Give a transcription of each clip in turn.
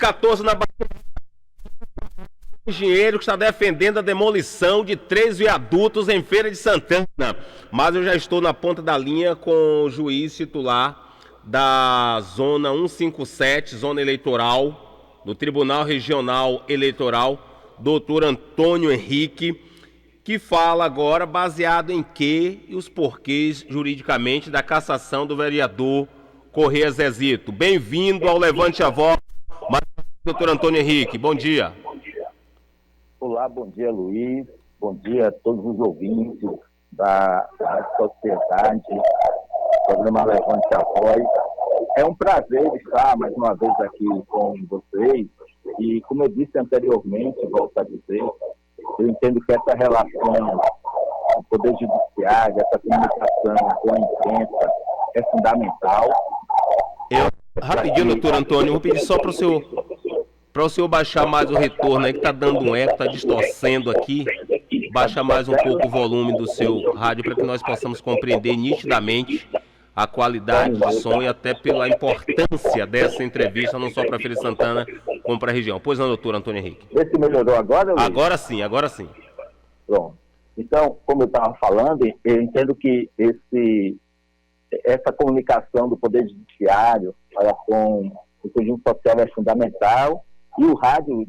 14 na Bahia. Engenheiro que está defendendo a demolição de 3 viadutos em Feira de Santana. Mas eu já estou na ponta da linha com o juiz titular da Zona 157, Zona Eleitoral, do Tribunal Regional Eleitoral, doutor Antônio Henrique, que fala agora baseado em que e os porquês juridicamente da cassação do vereador Corrêa Zezito. Bem-vindo ao Levante a Voz, doutor Antônio Henrique. Bom dia. Olá, bom dia, Luiz. Bom dia a todos os ouvintes da sociedade, programa Levante a Voz. É um prazer estar mais uma vez aqui com vocês e, como eu disse anteriormente, volto a dizer, eu entendo que essa relação com o Poder Judiciário, essa comunicação com a imprensa é fundamental. Rapidinho, doutor Antônio, vou pedir só para o senhor baixar mais o retorno aí, que está dando um eco, está distorcendo aqui. Baixa mais um pouco o volume do seu rádio para que nós possamos compreender nitidamente a qualidade de som e até pela importância dessa entrevista, não só para Feira de Santana, como para a região. Pois não, doutor Antônio Henrique? Vê se melhorou agora, Luiz? Agora sim, agora sim. Pronto. Então, como eu estava falando, eu entendo que essa comunicação do Poder Judiciário com o conjunto social é fundamental e o rádio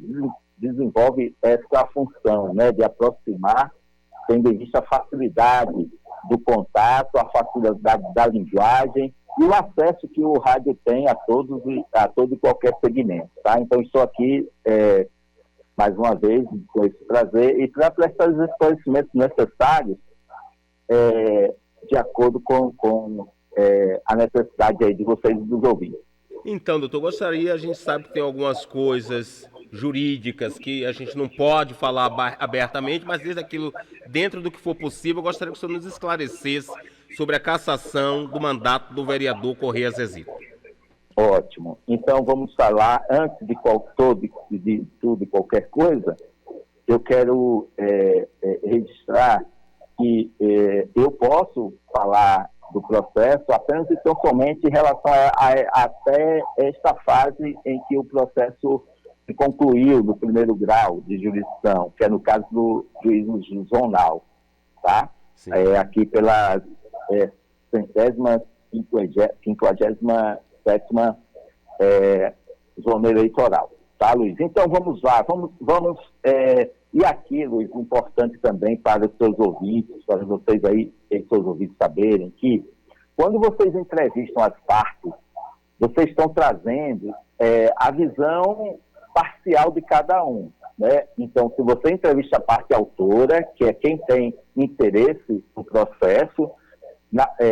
desenvolve essa função, né, de aproximar, tendo em vista a facilidade do contato, a facilidade da linguagem e o acesso que o rádio tem a todo e qualquer segmento, tá? Então, estou aqui, mais uma vez, com esse prazer, e para prestar os esclarecimentos necessários, de acordo com a necessidade aí de vocês e dos ouvintes. Então, doutor, a gente sabe que tem algumas coisas jurídicas que a gente não pode falar abertamente, mas dentro do que for possível, eu gostaria que o senhor nos esclarecesse sobre a cassação do mandato do vereador Corrêa Zezito. Ótimo. Então, vamos falar, antes de tudo e qualquer coisa, eu quero registrar que eu posso falar do processo apenas e tão somente em relação até esta fase em que o processo se concluiu no primeiro grau de jurisdição, que é no caso do juízo zonal, tá? Aqui pela 57ª zona eleitoral, tá, Luiz? Então, vamos lá, e aqui, Luiz, importante também para os seus ouvintes, para vocês aí, seus ouvintes saberem que, quando vocês entrevistam as partes, vocês estão trazendo a visão parcial de cada um, né? Então, se você entrevista a parte autora, que é quem tem interesse no processo,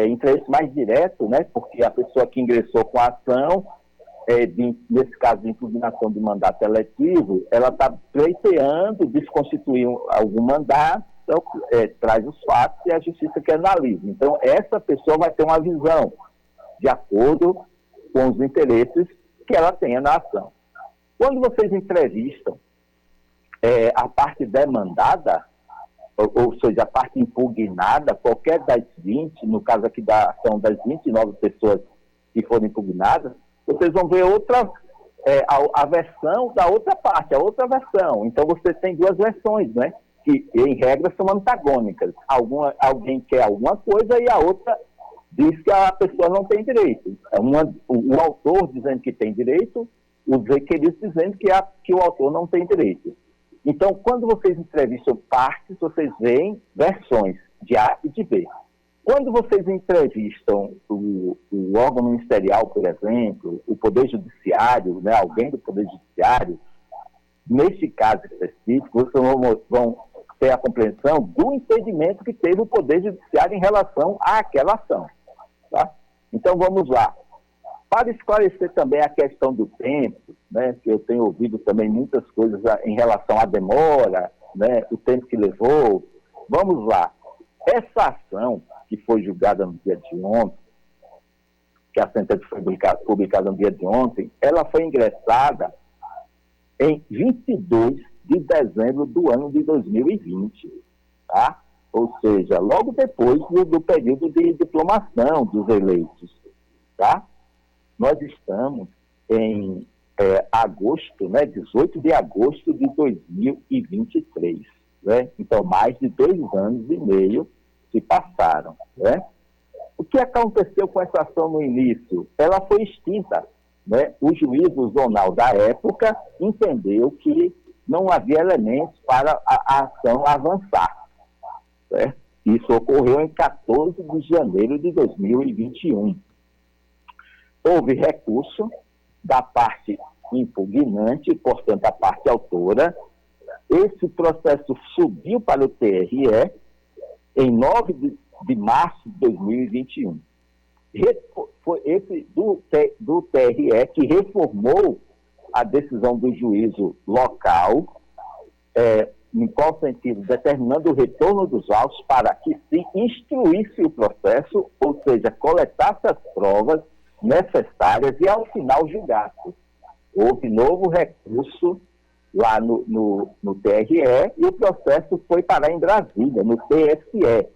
interesse mais direto, né? Porque a pessoa que ingressou com a ação, nesse caso de impugnação de mandato eletivo, ela está pleiteando desconstituir algum mandato, então, traz os fatos e a justiça que analisa. Então, essa pessoa vai ter uma visão de acordo com os interesses que ela tenha na ação. Quando vocês entrevistam a parte demandada, ou seja, a parte impugnada, qualquer das 20, no caso aqui da ação das 29 pessoas que foram impugnadas, vocês vão ver a versão da outra parte, a outra versão. Então, você tem duas versões, né? Que, em regra, são antagônicas. Alguém quer alguma coisa e a outra diz que a pessoa não tem direito. O autor dizendo que tem direito, os requeridos dizendo que o autor não tem direito. Então, quando vocês entrevistam partes, vocês veem versões de A e de B. Quando vocês entrevistam o órgão ministerial, por exemplo, o Poder Judiciário, né, alguém do Poder Judiciário, neste caso específico, vocês vão ter a compreensão do entendimento que teve o Poder Judiciário em relação àquela ação. Tá? Então, vamos lá. Para esclarecer também a questão do tempo, né, que eu tenho ouvido também muitas coisas em relação à demora, né, o tempo que levou, vamos lá. Essa ação que foi julgada no dia de ontem, que a sentença foi publicada no dia de ontem, ela foi ingressada em 22 de dezembro do ano de 2020, tá? Ou seja, logo depois do período de diplomação dos eleitos, tá? Nós estamos em agosto, né, 18 de agosto de 2023. Né? Então, mais de 2 anos e meio se passaram. Né? O que aconteceu com essa ação no início? Ela foi extinta. Né? O juízo zonal da época entendeu que não havia elementos para a ação avançar. Certo? Isso ocorreu em 14 de janeiro de 2021. Houve recurso da parte impugnante, portanto, a parte autora. Esse processo subiu para o TRE em 9 de março de 2021. Foi esse do TRE que reformou a decisão do juízo local, em qual sentido? Determinando o retorno dos autos para que se instruísse o processo, ou seja, coletasse as provas necessárias e, ao final, julgasse. Houve novo recurso lá no TRE e o processo foi parar em Brasília, no TSE,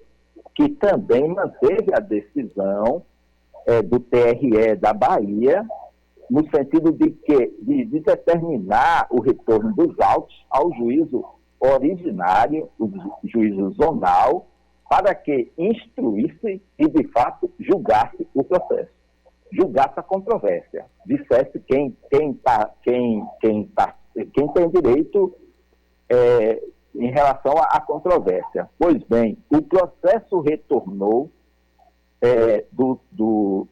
que também manteve a decisão do TRE da Bahia, no sentido de determinar o retorno dos autos ao juízo originário, o juízo zonal, para que instruísse e, de fato, julgasse o processo. Julgasse a controvérsia, dissesse quem tem direito em relação à controvérsia. Pois bem, o processo retornou do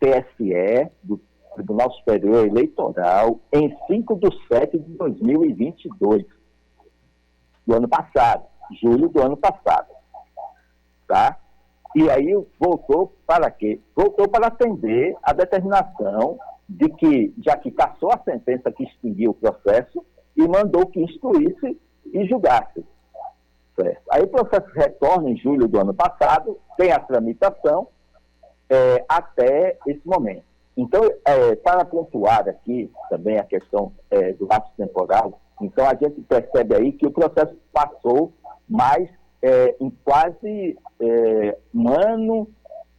TSE, do Tribunal Superior Eleitoral, em 5 de setembro de 2022, do ano passado, julho do ano passado. Tá? E aí voltou para quê? Voltou para atender a determinação de que, já que cassou a sentença que extinguiu o processo, e mandou que instruísse e julgasse. Certo? Aí o processo retorna em julho do ano passado, tem a tramitação até esse momento. Então, para pontuar aqui também a questão do lapso temporal, então a gente percebe aí que o processo passou mais em quase um ano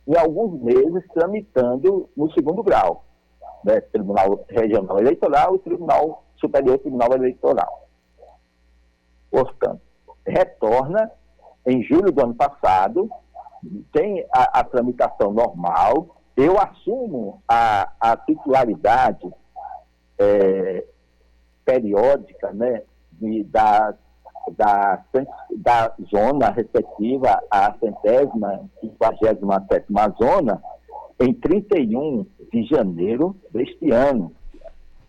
e alguns meses tramitando no segundo grau, né? Tribunal Regional Eleitoral e Tribunal Superior Tribunal Eleitoral. Portanto, retorna em julho do ano passado, tem a tramitação normal, eu assumo a titularidade periódica, né, da zona respectiva à 157ª zona em 31 de janeiro deste ano.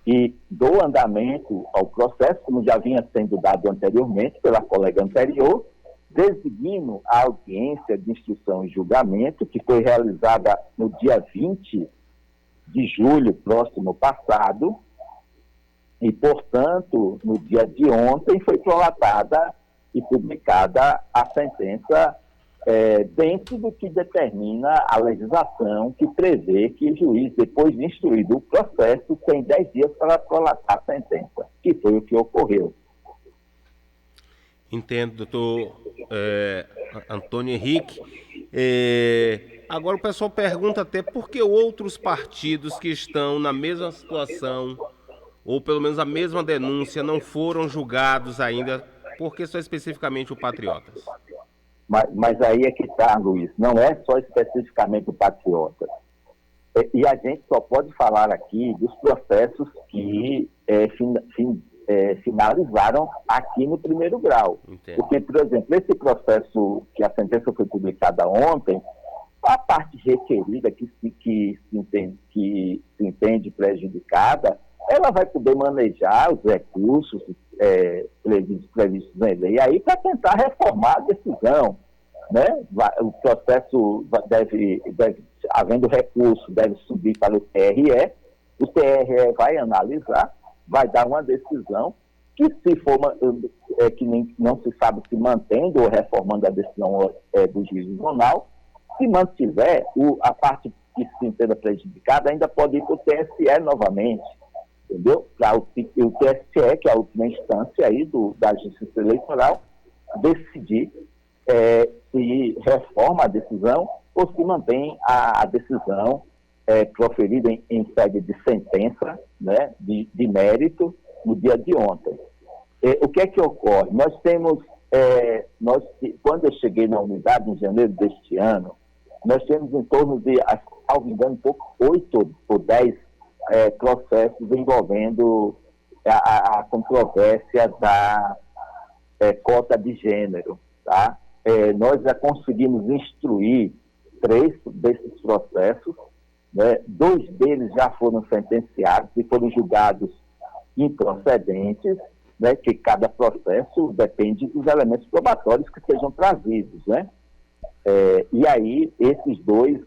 E dou andamento ao processo, como já vinha sendo dado anteriormente pela colega anterior, designo a audiência de instrução e julgamento, que foi realizada no dia 20 de julho próximo passado, e, portanto, no dia de ontem foi prolatada e publicada a sentença dentro do que determina a legislação, que prevê que o juiz, depois de instruído o processo, tem 10 dias para prolatar a sentença, que foi o que ocorreu. Entendo, doutor Antônio Henrique. Agora o pessoal pergunta até por que outros partidos que estão na mesma situação, ou pelo menos a mesma denúncia, não foram julgados ainda, por que só especificamente o Patriotas? Mas aí é que está, Luiz, não é só especificamente o Patriotas. E a gente só pode falar aqui dos processos que finalizaram aqui no primeiro grau. Entendo. Porque, por exemplo, esse processo que a sentença foi publicada ontem, a parte requerida que se entende prejudicada, ela vai poder manejar os recursos previstos na lei aí para tentar reformar a decisão. Né? O processo havendo recurso, deve subir para o TRE vai analisar, vai dar uma decisão que, se for que não se sabe se mantendo ou reformando a decisão do juízo zonal, se mantiver a parte que se entenda prejudicada, ainda pode ir para o TSE novamente, entendeu? Para o TSE, que é a última instância aí da Justiça Eleitoral, decidir se reforma a decisão ou se mantém a decisão proferida em sede de sentença né, de mérito no dia de ontem. O que é que ocorre? Nós temos, quando eu cheguei na unidade em janeiro deste ano, nós temos em torno de, salvo engano, 8 ou 10 processos envolvendo a controvérsia da cota de gênero. Tá? Nós já conseguimos instruir 3 desses processos, né? 2 deles já foram sentenciados e foram julgados improcedentes, né? Que cada processo depende dos elementos probatórios que sejam trazidos, né? E aí, esses 2,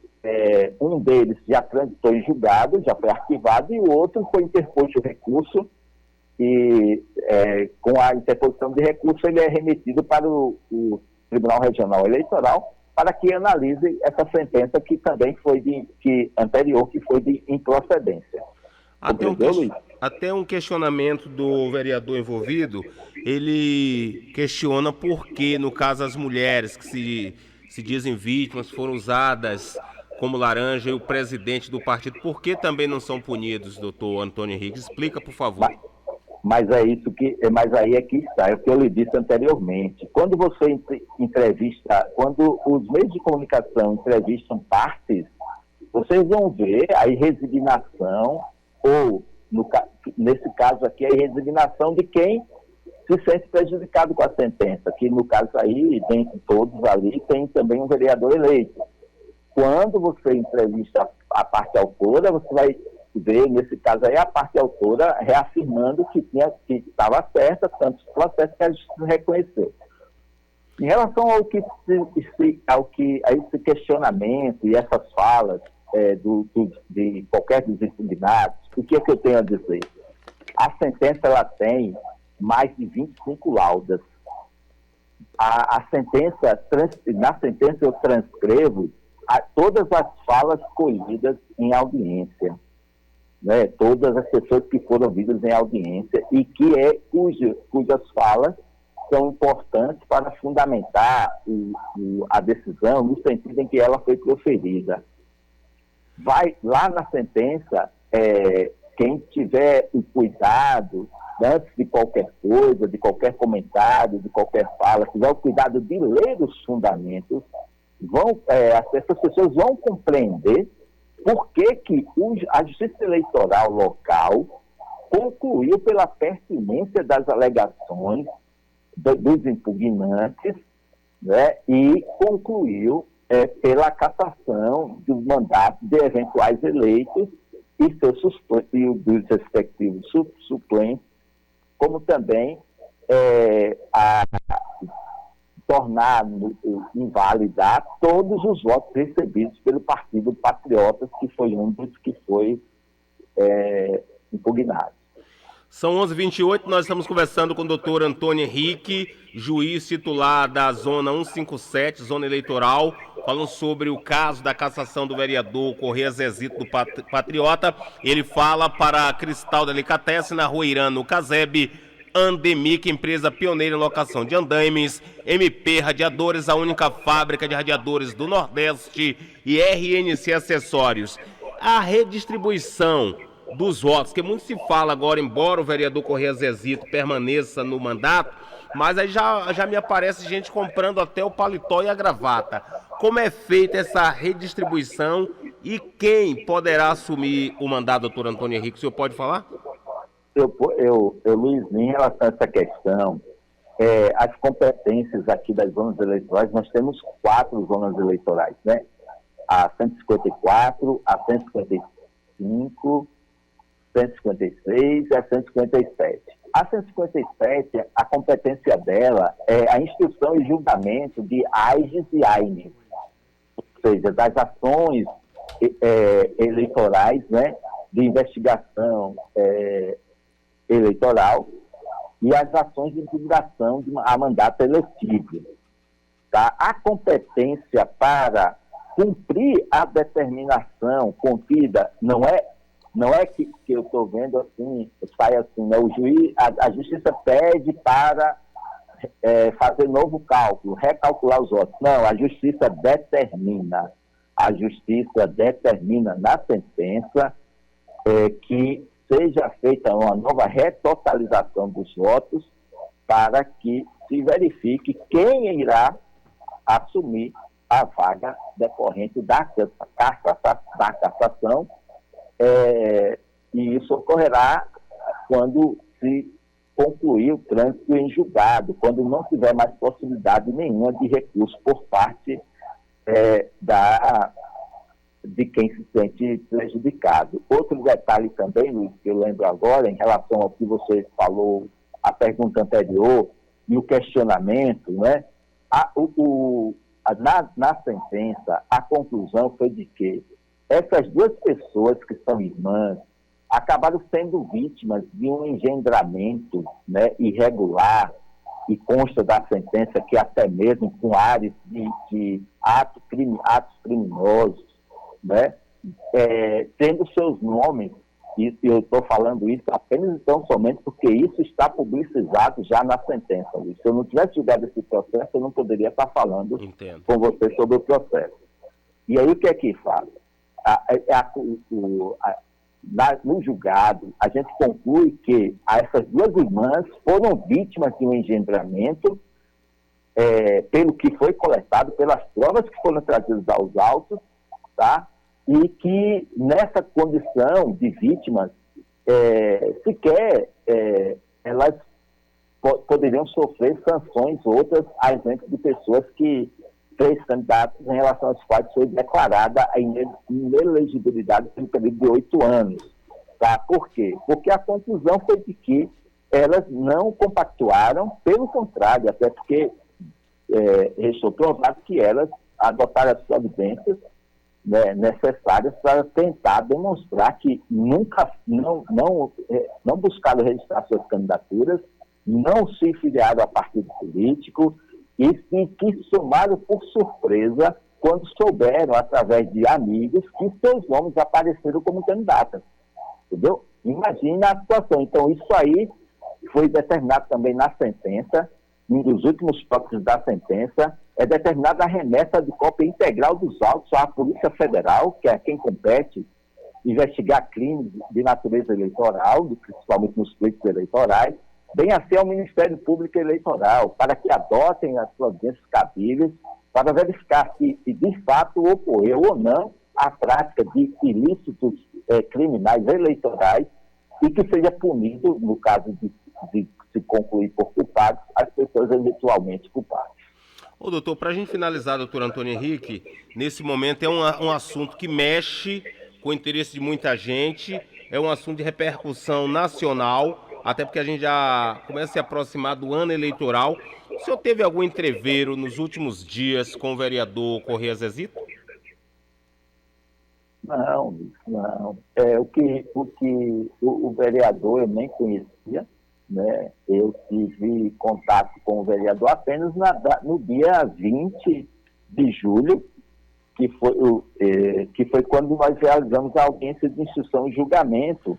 um deles já transitou em julgado, já foi arquivado, e o outro foi interposto recurso, e com a interposição de recurso ele é remetido para o Tribunal Regional Eleitoral para que analise essa sentença que também foi anterior, que foi de improcedência. Até um questionamento do vereador envolvido, ele questiona por que, no caso, as mulheres que se dizem vítimas foram usadas como laranja e o presidente do partido, por que também não são punidos, doutor Antônio Henrique? Explica, por favor. Mas aí é que está, é o que eu lhe disse anteriormente. Quando você entrevista, quando os meios de comunicação entrevistam partes, vocês vão ver a resignação, ou, nesse caso aqui, a resignação de quem se sente prejudicado com a sentença, que no caso aí, dentre todos ali, tem também um vereador eleito. Quando você entrevista a parte autora, você vai ver, nesse caso aí, a parte autora reafirmando que estava certa, tantos processos que a justiça reconheceu. Em relação a esse questionamento e essas falas de qualquer dos impugnados, o que é que eu tenho a dizer? A sentença ela tem mais de 25 laudas. Na sentença eu transcrevo todas as falas colhidas em audiência, né? Todas as pessoas que foram ouvidas em audiência e cujas falas são importantes para fundamentar a decisão no sentido em que ela foi proferida. Vai lá na sentença, quem tiver o cuidado, antes de qualquer coisa, de qualquer comentário, de qualquer fala, tiver o cuidado de ler os fundamentos, essas pessoas vão compreender por que a Justiça Eleitoral local concluiu pela pertinência das alegações dos impugnantes, né, e concluiu pela cassação dos mandatos de eventuais eleitos e dos respectivos suplentes, como também tornar invalidar todos os votos recebidos pelo Partido Patriotas, que foi um dos que foi impugnado. São 11h28, nós estamos conversando com o doutor Antônio Henrique, juiz titular da Zona 157, Zona Eleitoral, falando sobre o caso da cassação do vereador Corrêa Zezito do Patriota. Ele fala para a Cristal Delicatessen, na Rua Irã, no Caseb, Andemic, empresa pioneira em locação de andaimes, MP Radiadores, a única fábrica de radiadores do Nordeste, e RNC Acessórios. A redistribuição dos votos, que muito se fala agora, embora o vereador Corrêa Zezito permaneça no mandato, mas aí já me aparece gente comprando até o paletó e a gravata. Como é feita essa redistribuição e quem poderá assumir o mandato, doutor Antônio Henrique? O senhor pode falar? Luiz, em relação a essa questão, as competências aqui das zonas eleitorais, nós temos 4 zonas eleitorais, né? A 154, a 155, 156 e a 157. A 157, a competência dela é a instrução e julgamento de AIGES e AINES, ou seja, das ações eleitorais, né, de investigação eleitoral e as ações de impugnação a mandato eletivo. Tá? A competência para cumprir a determinação contida não é que eu estou vendo assim, sai assim, né? O juiz, a justiça pede para fazer novo cálculo, recalcular os votos. Não, a justiça determina na sentença que seja feita uma nova retotalização dos votos para que se verifique quem irá assumir a vaga decorrente da cassação, e isso ocorrerá quando se concluir o trânsito em julgado, quando não tiver mais possibilidade nenhuma de recurso por parte de quem se sente prejudicado. Outro detalhe também, Luiz, que eu lembro agora, em relação ao que você falou, a pergunta anterior e o questionamento, né? Na sentença, a conclusão foi de que essas duas pessoas que são irmãs acabaram sendo vítimas de um engendramento, né, irregular, e consta da sentença que até mesmo com áreas de atos criminosos, né, tendo seus nomes, e eu estou falando isso apenas então somente porque isso está publicizado já na sentença. Se eu não tivesse julgado esse processo, eu não poderia estar falando com você sobre o processo. E aí o que é que fala? No julgado, a gente conclui que essas duas irmãs foram vítimas de um engendramento, pelo que foi coletado, pelas provas que foram trazidas aos autos, tá? E que nessa condição de vítimas, sequer elas poderiam sofrer sanções outras a exemplo de pessoas que 3 candidatos em relação aos quais foi declarada a inelegibilidade pelo período de 8 anos. Tá? Por quê? Porque a conclusão foi de que elas não compactuaram, pelo contrário, até porque restou provado que elas adotaram as providências, né, necessárias para tentar demonstrar que nunca não buscaram registrar suas candidaturas, não se filiaram a partido político, e que somaram por surpresa quando souberam, através de amigos, que seus nomes apareceram como candidatas. Entendeu? Imagina a situação. Então, isso aí foi determinado também na sentença, um dos últimos tópicos da sentença, é determinada a remessa de cópia integral dos autos à Polícia Federal, que é quem compete investigar crimes de natureza eleitoral, principalmente nos pleitos eleitorais, bem assim ao Ministério Público Eleitoral, para que adotem as providências cabíveis para verificar se de fato ocorreu ou não a prática de ilícitos criminais eleitorais e que seja punido, no caso de se concluir por culpados, as pessoas eventualmente culpadas. Ô, doutor, para a gente finalizar, doutor Antônio Henrique, nesse momento é um assunto que mexe com o interesse de muita gente, é um assunto de repercussão nacional, até porque a gente já começa a se aproximar do ano eleitoral. O senhor teve algum entreveiro nos últimos dias com o vereador Corrêa Zezito? Não. O vereador eu nem conhecia, né? Eu tive contato com o vereador apenas no dia 20 de julho, que foi quando nós realizamos a audiência de instrução e julgamento.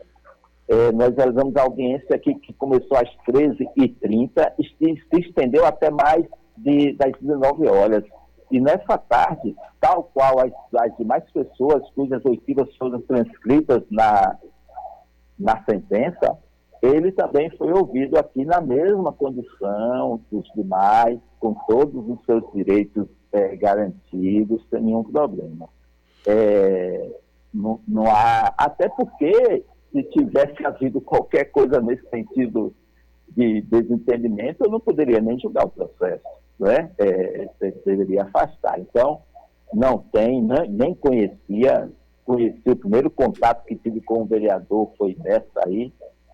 Nós realizamos a audiência que começou às 13h30 e se estendeu até mais das 19 horas. E nessa tarde, tal qual as demais pessoas cujas oitivas foram transcritas na sentença, ele também foi ouvido aqui na mesma condição dos demais, com todos os seus direitos garantidos, sem nenhum problema. Não há, até porque se tivesse havido qualquer coisa nesse sentido de desentendimento, eu não poderia nem julgar o processo, né? Deveria afastar. Então, não tem, nem conhecia o primeiro contato que tive com o vereador foi dessa aí,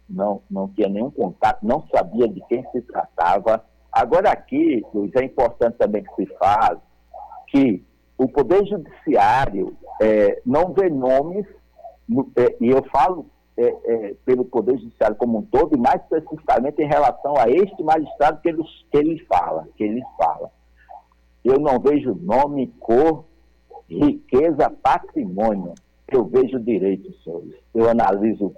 não tinha nenhum contato, não sabia de quem se tratava. Agora aqui, Luiz, é importante também que se fale que o Poder Judiciário não vê nomes, e eu falo pelo Poder Judiciário como um todo, e mais especificamente em relação a este magistrado que ele fala. Eu não vejo nome, cor, riqueza, patrimônio. Eu vejo direitos, senhores. Eu analiso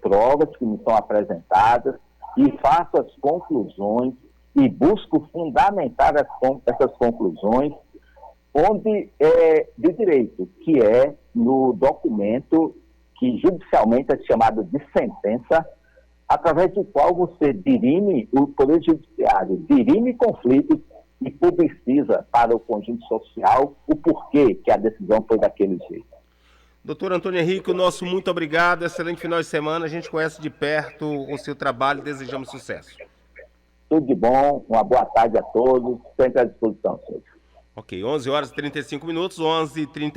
provas que me são apresentadas e faço as conclusões e busco fundamentar essas conclusões onde de direito, que é no documento que judicialmente é chamado de sentença, através do qual você dirime, o Poder Judiciário dirime conflitos e publiciza para o conjunto social o porquê que a decisão foi daquele jeito. Doutor Antônio Henrique, o nosso muito obrigado, excelente final de semana, a gente conhece de perto o seu trabalho e desejamos sucesso. Tudo de bom, uma boa tarde a todos, sempre à disposição, senhor. Ok, 11 horas e 35 minutos, 11h35.